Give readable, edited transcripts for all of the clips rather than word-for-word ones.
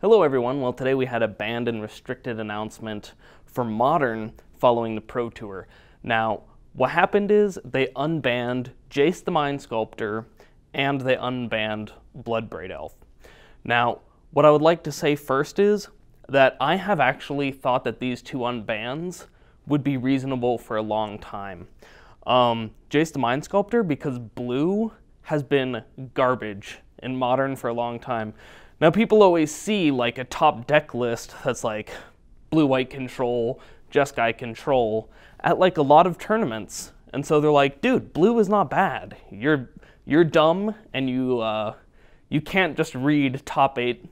Hello everyone, well today we had a banned and restricted announcement for Modern following the Pro Tour. Now, what happened is they unbanned Jace the Mind Sculptor and they unbanned Bloodbraid Elf. Now, what I would like to say first is that I have actually thought that these two unbans would be reasonable for a long time. Jace the Mind Sculptor, because blue has been garbage in Modern for a long time. Now people always see like a top deck list that's like blue-white control, Jeskai control at like a lot of tournaments. And so they're like, dude, blue is not bad. You're dumb and you can't just read top 8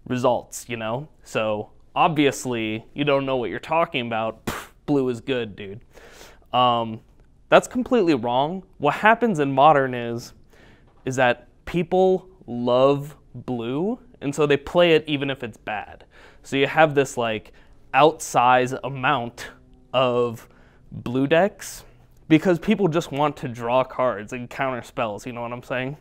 results, you know? So obviously you don't know what you're talking about. Pff, blue is good, dude. That's completely wrong. What happens in Modern is that people love blue, and so they play it even if it's bad. So you have this like outsized amount of blue decks because people just want to draw cards and counter spells, you know what I'm saying?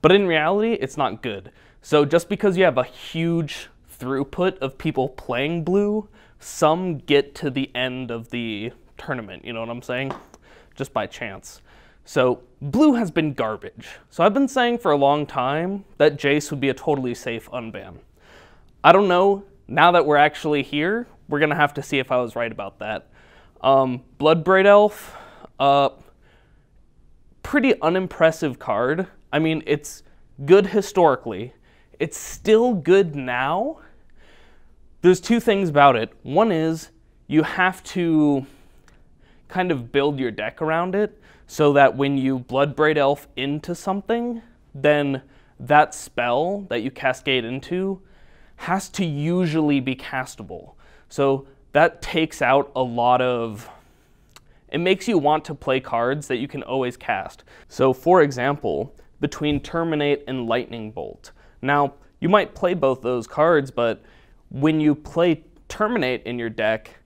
But in reality, it's not good. So just because you have a huge throughput of people playing blue, some get to the end of the tournament, you know what I'm saying? Just by chance. So blue has been garbage. So I've been saying for a long time that Jace would be a totally safe unban. I don't know, now that we're actually here, we're gonna have to see if I was right about that. Bloodbraid Elf, pretty unimpressive card. I mean, it's good historically. It's still good now. There's two things about it. One is you have to kind of build your deck around it, so that when you Bloodbraid Elf into something, then that spell that you cascade into has to usually be castable. So that takes out a lot of... It makes you want to play cards that you can always cast. So for example, between Terminate and Lightning Bolt. Now, you might play both those cards, but when you play Terminate in your deck,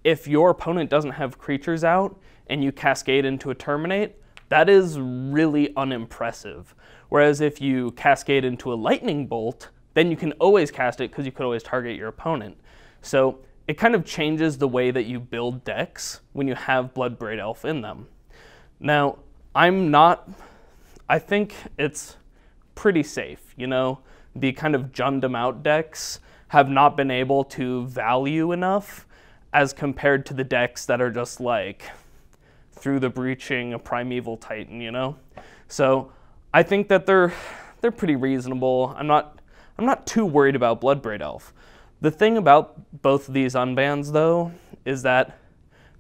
if your opponent doesn't have creatures out, and you cascade into a Terminate, that is really unimpressive. Whereas if you cascade into a Lightning Bolt, then you can always cast it because you could always target your opponent. So it kind of changes the way that you build decks when you have Bloodbraid Elf in them. Now, I think it's pretty safe, you know? The kind of Jundam out decks have not been able to value enough as compared to the decks that are just like through the breaching a Primeval Titan, you know? So I think that they're pretty reasonable. I'm not too worried about Bloodbraid Elf. The thing about both of these unbans though is that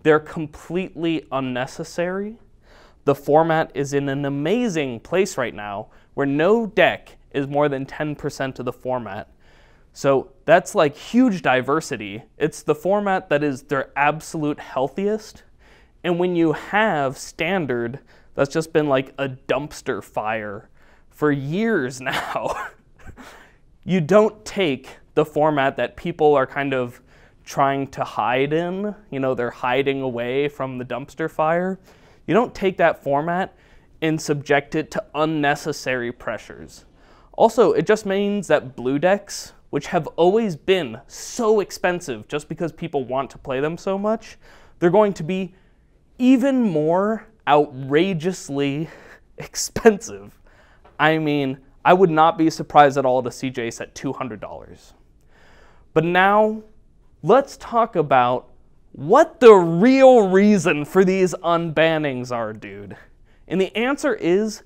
they're completely unnecessary. The format is in an amazing place right now where no deck is more than 10% of the format. So that's like huge diversity. It's the format that is their absolute healthiest. And when you have Standard, that's just been like a dumpster fire for years now, you don't take the format that people are kind of trying to hide in, you know, they're hiding away from the dumpster fire. You don't take that format and subject it to unnecessary pressures. Also, it just means that blue decks, which have always been so expensive just because people want to play them so much, they're going to be even more outrageously expensive. I mean, I would not be surprised at all to see Jace at $200. But now, let's talk about what the real reason for these unbannings are, dude. And the answer is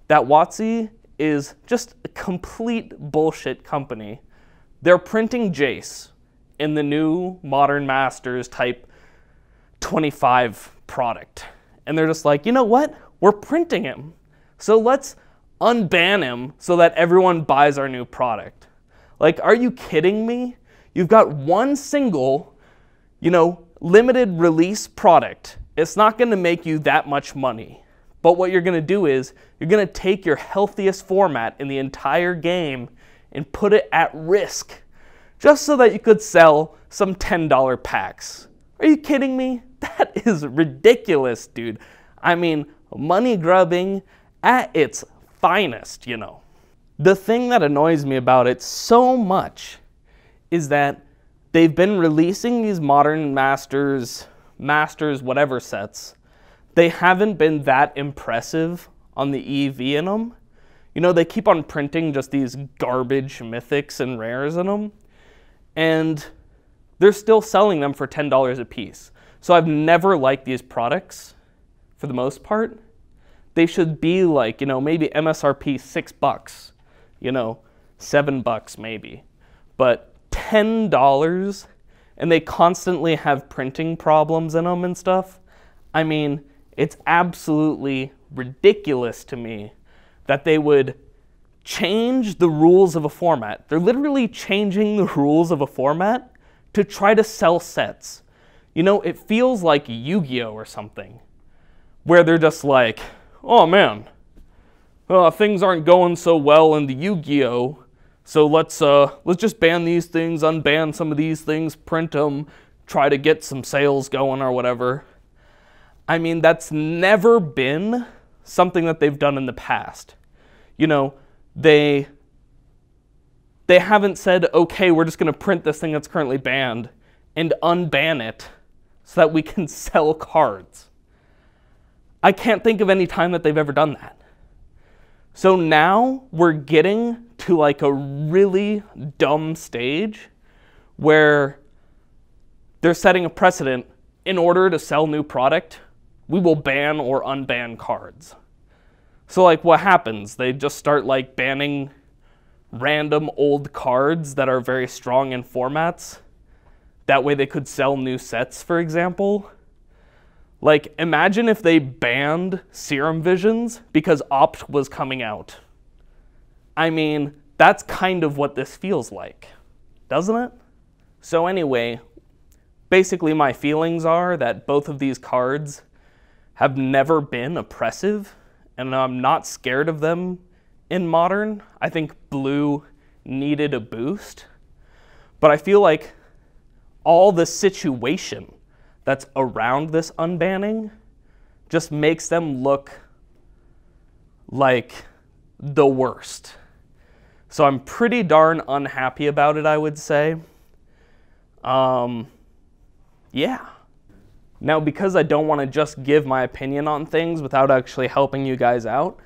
that WotC is just a complete bullshit company. They're printing Jace in the new Modern Masters type 25 product. And they're just like, you know what? We're printing him. So let's unban him so that everyone buys our new product. Like, are you kidding me? You've got one single, you know, limited release product. It's not going to make you that much money. But what you're going to do is you're going to take your healthiest format in the entire game and put it at risk just so that you could sell some $10 packs. Are you kidding me? That is ridiculous, dude. I mean, money grubbing at its finest, you know. The thing that annoys me about it so much is that they've been releasing these modern masters, whatever sets. They haven't been that impressive on the EV in them. You know, they keep on printing just these garbage mythics and rares in them, and they're still selling them for $10 a piece. So I've never liked these products for the most part. They should be like, you know, maybe MSRP $6, you know, $7 maybe. But $10, and they constantly have printing problems in them and stuff. I mean, it's absolutely ridiculous to me that they would change the rules of a format. They're literally changing the rules of a format to try to sell sets. You know, it feels like Yu-Gi-Oh! Or something, where they're just like, oh man, things aren't going so well in the Yu-Gi-Oh! So let's just ban these things, unban some of these things, print them, try to get some sales going or whatever. I mean, that's never been something that they've done in the past. You know, they haven't said, okay, we're just going to print this thing that's currently banned and unban it so that we can sell cards. I can't think of any time that they've ever done that. So now we're getting to like a really dumb stage where they're setting a precedent. In order to sell new product, we will ban or unban cards. So like what happens? They just start like banning random old cards that are very strong in formats. That way they could sell new sets, for example. Like imagine if they banned Serum Visions because Opt was coming out. I mean, that's kind of what this feels like, doesn't it? So anyway, basically my feelings are that both of these cards have never been oppressive, and I'm not scared of them in Modern. I think Blue needed a boost, but I feel like all the situation that's around this unbanning just makes them look like the worst. So I'm pretty darn unhappy about it, I would say. Yeah. Now, because I don't want to just give my opinion on things without actually helping you guys out,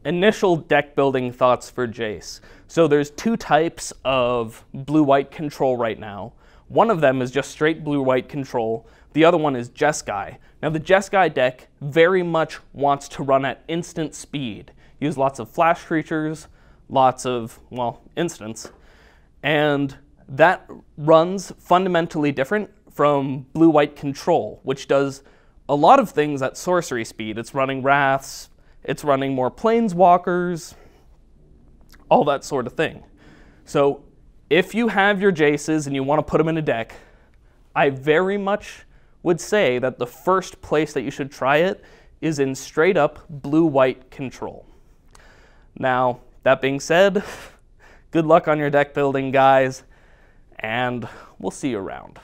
initial deck building thoughts for Jace. So there's two types of blue-white control right now. One of them is just straight blue-white control. The other one is Jeskai. Now the Jeskai deck very much wants to run at instant speed. Use lots of flash creatures, lots of, well, instants. And that runs fundamentally different from blue-white control, which does a lot of things at sorcery speed. It's running Wraths, it's running more Planeswalkers, all that sort of thing. So if you have your Jaces and you want to put them in a deck, I very much would say that the first place that you should try it is in straight up blue-white control. Now, that being said, good luck on your deck building, guys, and we'll see you around.